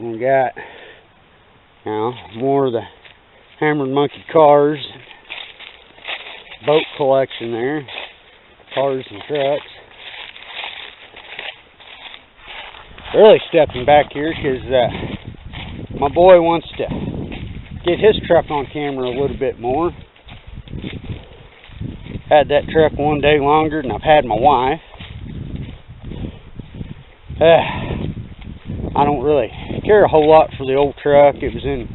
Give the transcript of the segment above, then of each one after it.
We got, you know, more of the Hammered Monkey cars, boat collection there, cars and trucks. Really stepping back here because my boy wants to get his truck on camera a little bit more. Had that truck one day longer than I've had my wife. I don't really care a whole lot for the old truck. It was in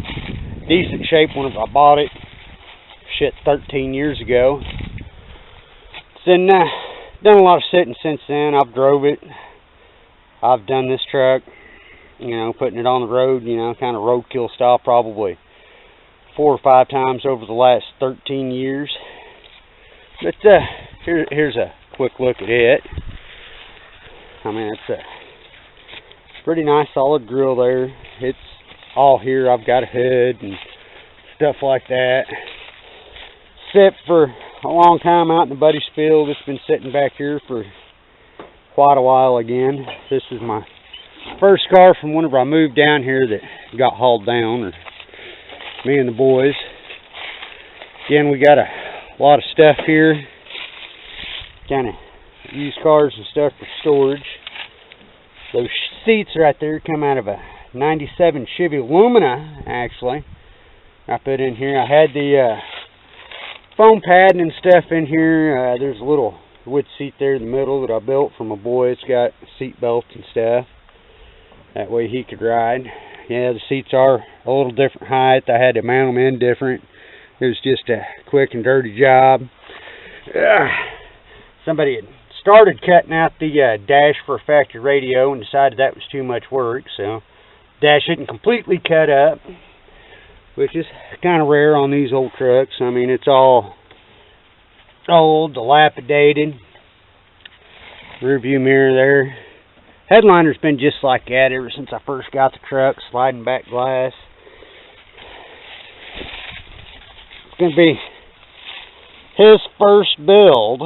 decent shape whenever I bought it. Shit, 13 years ago. Then done a lot of sitting since then. I've drove it. I've done this truck, you know, putting it on the road, you know, kind of roadkill style, probably 4 or 5 times over the last 13 years. But here's a quick look at it. I mean, it's a pretty nice solid grill there. It's all here. I've got a hood and stuff like that. Except for a long time out in the buddy's field. It's been sitting back here for quite a while again. This is my first car from whenever I moved down here that got hauled down, or me and the boys. Again, we got a lot of stuff here, kind of used cars and stuff for storage. Those seats right there come out of a 97 Chevy Lumina, actually. I put in here. I had the foam padding and stuff in here. There's a little wood seat there in the middle that I built for my boy. It's got seat belts and stuff. That way he could ride. Yeah, the seats are a little different height. I had to mount them in different. It was just a quick and dirty job. Somebody had started cutting out the dash for a factory radio and decided that was too much work, so dash isn't completely cut up, which is kind of rare on these old trucks. I mean, it's all old, dilapidated. Rear view mirror there. Headliner's been just like that ever since I first got the truck. Sliding back glass. It's going to be his first build.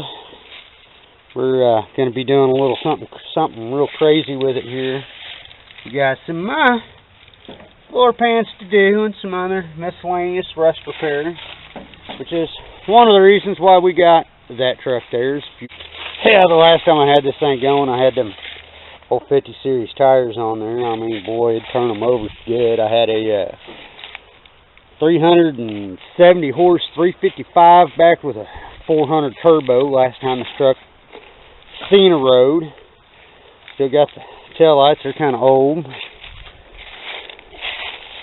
We're going to be doing a little something real crazy with it here. We got some floor pans to do and some other miscellaneous rust repair, which is one of the reasons why we got that truck there. Yeah, the last time I had this thing going, I had them old 50 series tires on there. I mean, boy, it'd turn them over good. I had a 370 horse 355 back with a 400 turbo last time this truck seen a road. Still got the taillights. They're kind of old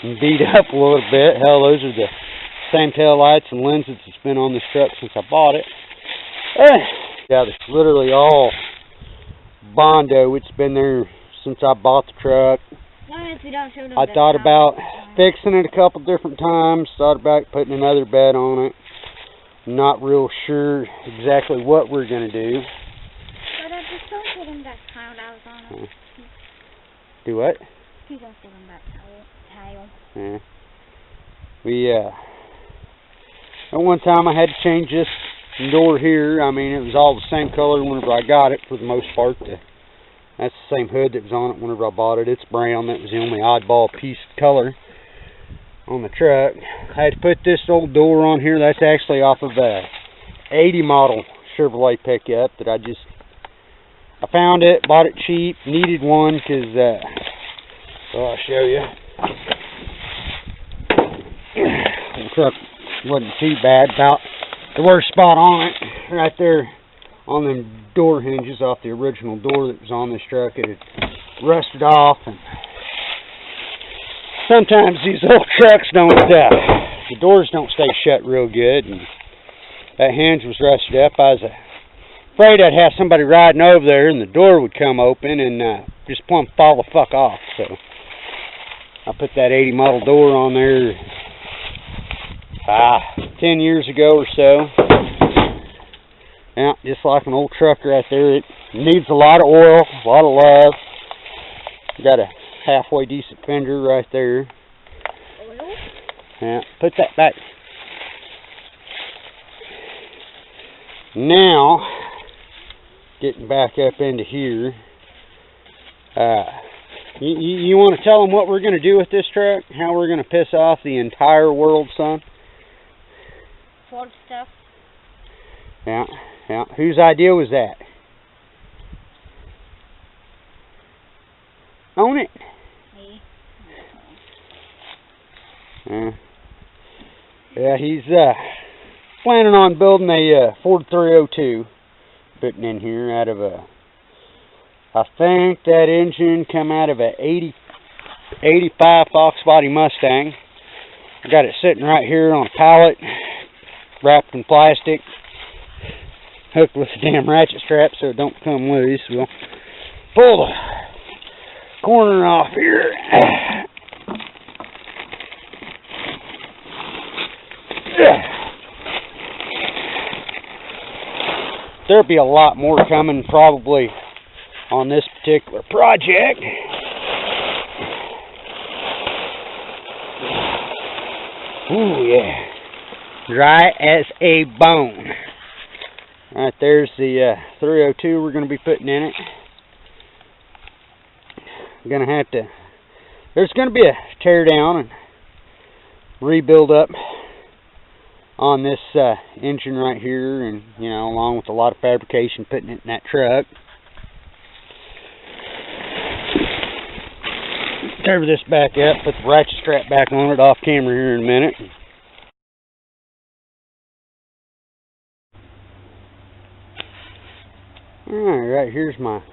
and beat up a little bit. Hell, those are the same taillights and lenses that's been on this truck since I bought it. Yeah, it's literally all Bondo. It's been there since I bought the truck. I thought about fixing it a couple different times. Thought about putting another bed on it. Not real sure exactly what we're going to do. But I just don't get him that tile that was on it. Do what? He don't get him that tile. Yeah. We, at one time I had to change this door here. I mean, it was all the same color whenever I got it for the most part. That's the same hood that was on it whenever I bought it. It's brown. That was the only oddball piece of color on the truck. I had to put this old door on here. That's actually off of a 80 model Chevrolet pickup that I found it, bought it cheap, needed one because, I'll show you. The truck wasn't too bad. About the worst spot on it, right there on them door hinges off the original door that was on this truck. It had rusted off, and sometimes these old trucks don't, the doors don't stay shut real good, and that hinge was rusted up. I was afraid I'd have somebody riding over there and the door would come open and just plumb fall the fuck off. So I put that 80 model door on there 10 years ago or so. Yeah, just like an old truck right there. It needs a lot of oil, a lot of love. Got a halfway decent fender right there. Yeah, put that back. Now, getting back up into here, You want to tell them what we're going to do with this truck? How we're going to piss off the entire world, son? Ford stuff. Yeah, yeah. Whose idea was that? Own it. Me. Yeah, he's planning on building a Ford 302, putting in here out of a, I think that engine come out of a 85 Fox body Mustang. I got it sitting right here on a pallet, wrapped in plastic, hooked with a damn ratchet strap so it don't come loose. We'll pull the corner off here. There'll be a lot more coming probably on this particular project. Ooh, yeah. Dry as a bone. Right, there's the 302 we're going to be putting in it. I'm going to have to... There's going to be a tear down and rebuild up on this engine right here, and you know, along with a lot of fabrication putting it in that truck. Cover this back up, put the ratchet strap back on it off camera here in a minute. Alright, right here's my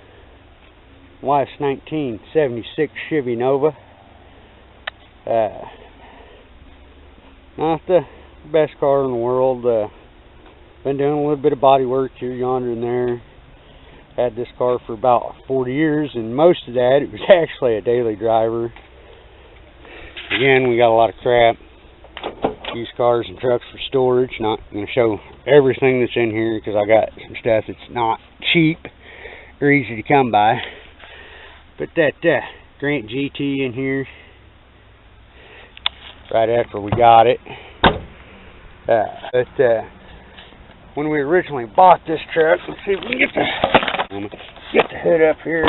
wife's 1976 Chevy Nova. Not the best car in the world. Been doing a little bit of body work here, yonder, and there. Had this car for about 40 years, and most of that, it was actually a daily driver. Again, we got a lot of crap. Used cars and trucks for storage. Not going to show everything that's in here because I got some stuff that's not cheap or easy to come by. Put that Grant GT in here right after we got it. But when we originally bought this truck, let's see if we can get the hood up here.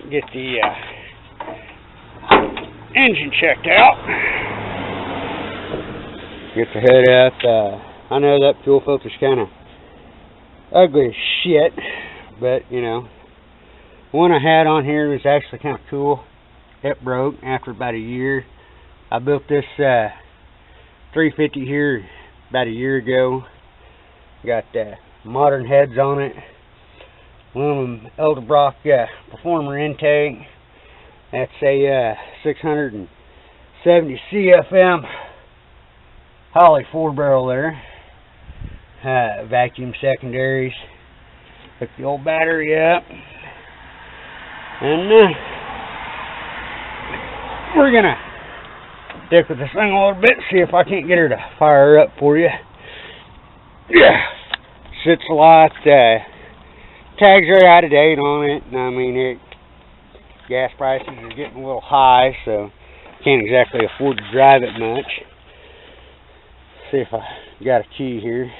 Get the engine checked out. Get the hood up. I know that fuel filter's kind of ugly as shit, but you know, the one I had on here was actually kind of cool. It broke after about a year. I built this 350 here about a year ago. Got modern heads on it. Aluminum Edelbrock Performer intake. That's a 670 CFM Holley 4-barrel there. Vacuum secondaries. Hook the old battery up. And we're gonna stick with this thing a little bit, see if I can't get her to fire up for you. Yeah, sits a lot. Tags are out of date on it, and I mean, gas prices are getting a little high, so can't exactly afford to drive it much. See if I got a key here.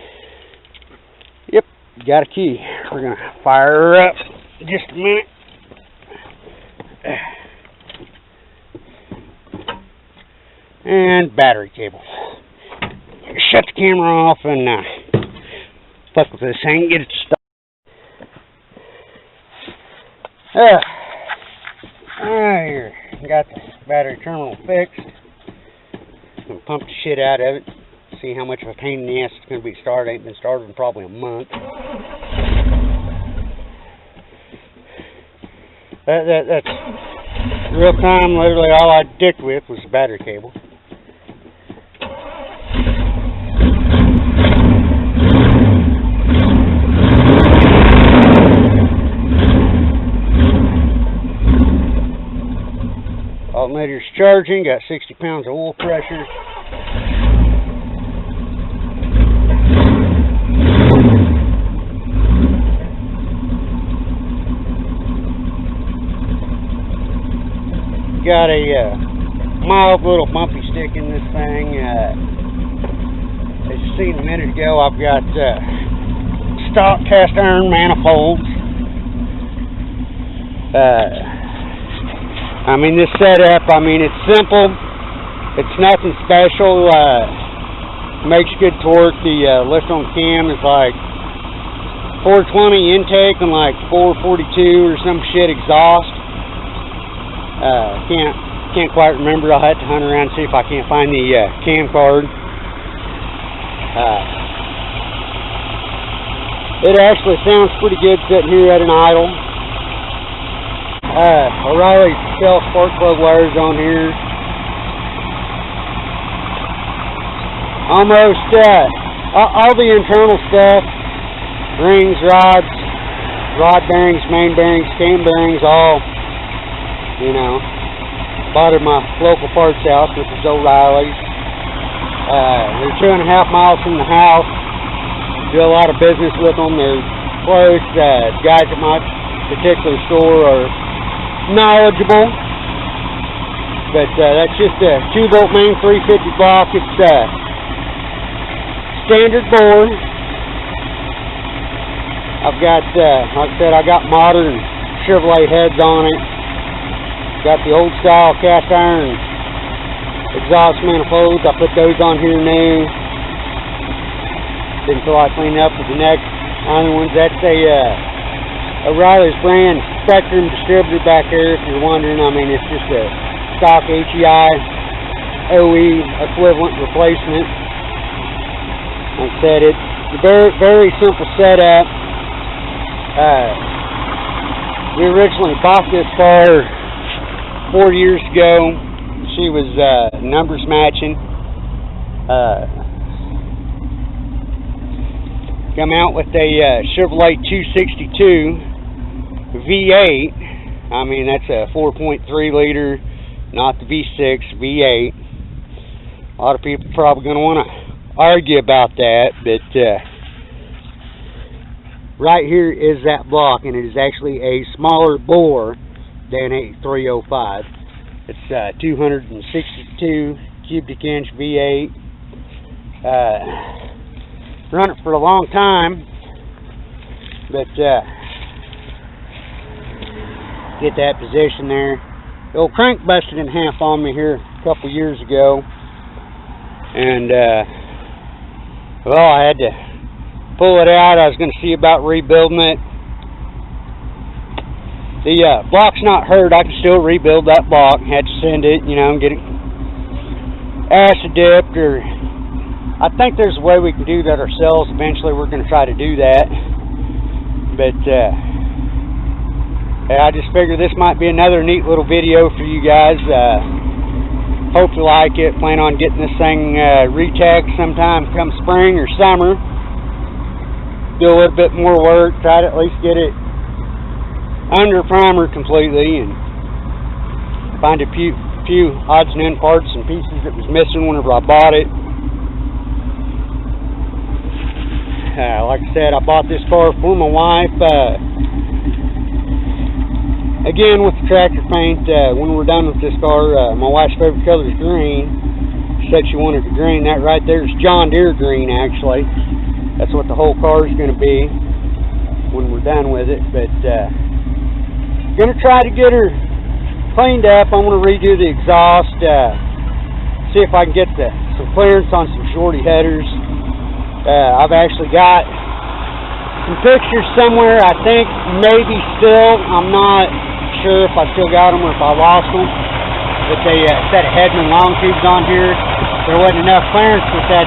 Yep, got a key. We're gonna fire her up in just a minute. And battery cable. Shut the camera off and fuck with this thing, get it started. Here, got the battery terminal fixed. Gonna pump the shit out of it. See how much of a pain in the ass it's gonna be to start. Ain't been started in probably a month. That's real time. Literally all I dicked with was the battery cable. Alternator's charging, got 60 pounds of oil pressure. Got a mild little bumpy stick in this thing. As you seen a minute ago, I've got stock cast iron manifolds. I mean, this setup, I mean, it's simple. It's nothing special. Makes good torque. The lift on cam is like 420 intake and like 442 or some shit exhaust. Can't quite remember. I'll have to hunt around and see if I can't find the cam card. It actually sounds pretty good sitting here at an idle. O'Reilly's self spark plug wires on here. Almost all the internal stuff, rings, rods, rod bearings, main bearings, cam bearings, all, you know, bought at my local parts house, which is O'Reilly's. They're 2.5 miles from the house. Do a lot of business with them. They're close. Guys at my particular store are knowledgeable. But that's just a 2-volt main 350 block. It's standard bore. I've got, like I said, I got modern Chevrolet heads on it. Got the old style cast iron exhaust manifolds. I put those on here new. Didn't feel like cleaning up with the next other ones. That's a O'Reilly's brand Spectrum distributor back there, if you're wondering. I mean, it's just a stock HEI OE equivalent replacement. Like I said, it's a very, very simple setup. We originally bought this car 4 years ago. She was numbers matching. Come out with a Chevrolet 262 V8. I mean, that's a 4.3 liter, not the V6, V8. A lot of people are probably going to want to argue about that, but right here is that block, and it is actually a smaller bore than a 305. It's 262 cubic inch V8. Run it for a long time, but get that position there. The old crank busted in half on me here a couple years ago, and well, I had to pull it out. I was going to see about rebuilding it. The block's not hurt. I can still rebuild that block. Had to send it, you know, and get it acid dipped, or I think there's a way we can do that ourselves. Eventually we're going to try to do that. But I just figured this might be another neat little video for you guys. Hope you like it. Plan on getting this thing retagged sometime come spring or summer. Do a little bit more work. Try to at least get it under primer completely, and find a few odds and end parts and pieces that was missing whenever I bought it. Like I said, I bought this car for my wife. Again, with the tractor paint, when we're done with this car, my wife's favorite color is green. She said she wanted the green. That right there is John Deere green, actually. That's what the whole car is going to be when we're done with it. But going to try to get her cleaned up. I'm going to redo the exhaust. See if I can get some clearance on some shorty headers. I've actually got some pictures somewhere, I think, maybe still. I'm not sure if I still got them or if I lost them. But they set of Hedman long tubes on here. There wasn't enough clearance with that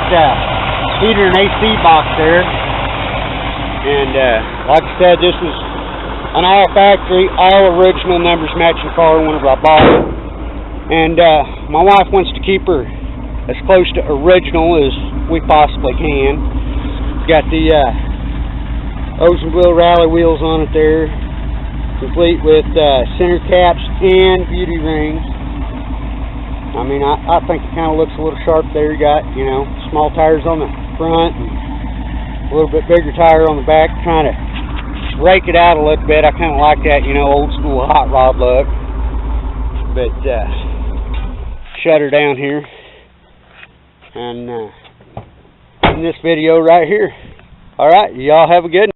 heater and AC box there. And like I said, this was an all factory, all original numbers matching car whenever I bought it. And my wife wants to keep her as close to original as we possibly can. It's got the Ozenville rally wheels on it there, complete with center caps and beauty rings. I mean, I think it kind of looks a little sharp there. You got, you know, small tires on the front and a little bit bigger tire on the back, trying to rake it out a little bit. I kind of like that, you know, old school hot rod look. But shut her down here, and in this video right here. All right, y'all have a good one.